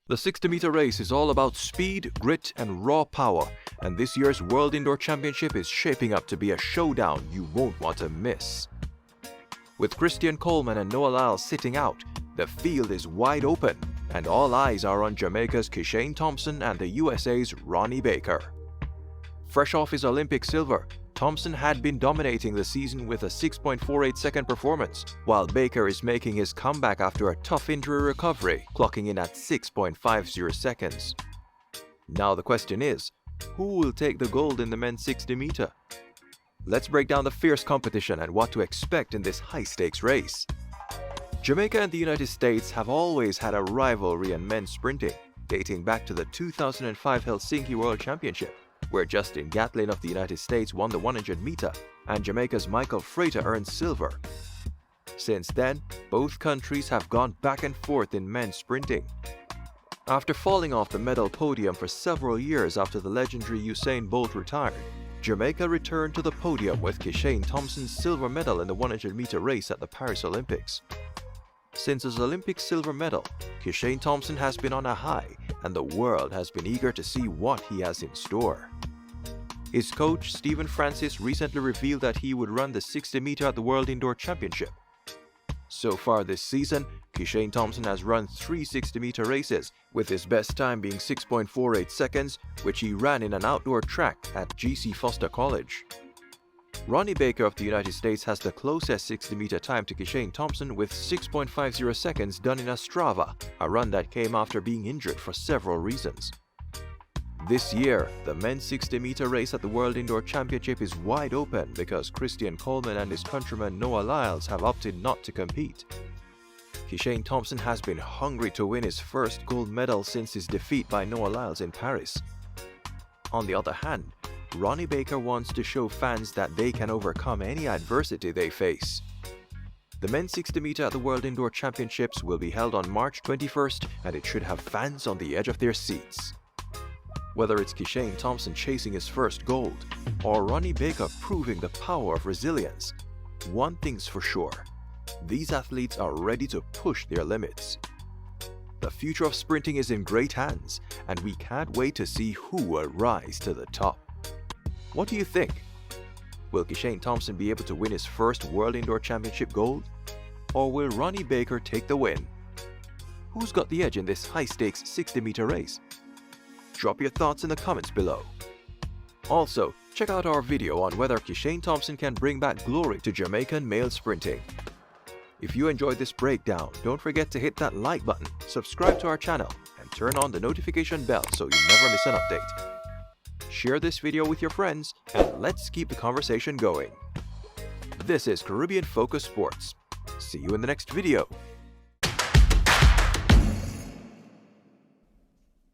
The 60-meter race is all about speed, grit, and raw power, and this year's World Indoor Championship is shaping up to be a showdown you won't want to miss. With Coleman and Noah Lyles sitting out, the field is wide open, and all eyes are on Jamaica's Kishane Thompson and the USA's Ronnie Baker. Fresh off his Olympic silver, Thompson had been dominating the season with a 6.48-second performance, while Baker is making his comeback after a tough injury recovery, clocking in at 6.50 seconds. Now the question is, who will take the gold in the men's 60-meter? Let's break down the fierce competition and what to expect in this high-stakes race. Jamaica and the United States have always had a rivalry in men's sprinting, dating back to the 2005 Helsinki World Championship, where Justin Gatlin of the United States won the 100-meter and Jamaica's Michael Frater earned silver. Since then, both countries have gone back and forth in men's sprinting. After falling off the medal podium for several years after the legendary Usain Bolt retired, Jamaica returned to the podium with Kishane Thompson's silver medal in the 100-meter race at the Paris Olympics. Since his Olympic silver medal, Kishane Thompson has been on a high, and the world has been eager to see what he has in store. His coach, Stephen Francis, recently revealed that he would run the 60-meter at the World Indoor Championship. So far this season, Kishane Thompson has run 3 60-meter races, with his best time being 6.48 seconds, which he ran in an outdoor track at G.C. Foster College. Ronnie Baker of the United States has the closest 60-meter time to Kishane Thompson with 6.50 seconds done in a Strava, a run that came after being injured for several reasons. This year, the men's 60-meter race at the World Indoor Championship is wide open because Coleman and his countryman Noah Lyles have opted not to compete. Kishane Thompson has been hungry to win his first gold medal since his defeat by Noah Lyles in Paris. On the other hand, Ronnie Baker wants to show fans that they can overcome any adversity they face. The men's 60-meter at the World Indoor Championships will be held on March 21st, and it should have fans on the edge of their seats. Whether it's Kishane Thompson chasing his first gold, or Ronnie Baker proving the power of resilience, one thing's for sure: these athletes are ready to push their limits. The future of sprinting is in great hands, and we can't wait to see who will rise to the top. What do you think? Will Kishane Thompson be able to win his first World Indoor Championship gold? Or will Ronnie Baker take the win? Who's got the edge in this high-stakes 60-meter race? Drop your thoughts in the comments below. Also, check out our video on whether Kishane Thompson can bring back glory to Jamaican male sprinting. If you enjoyed this breakdown, don't forget to hit that like button, subscribe to our channel, and turn on the notification bell so you never miss an update. Share this video with your friends, and let's keep the conversation going. This is Caribbean Focus Sports. See you in the next video.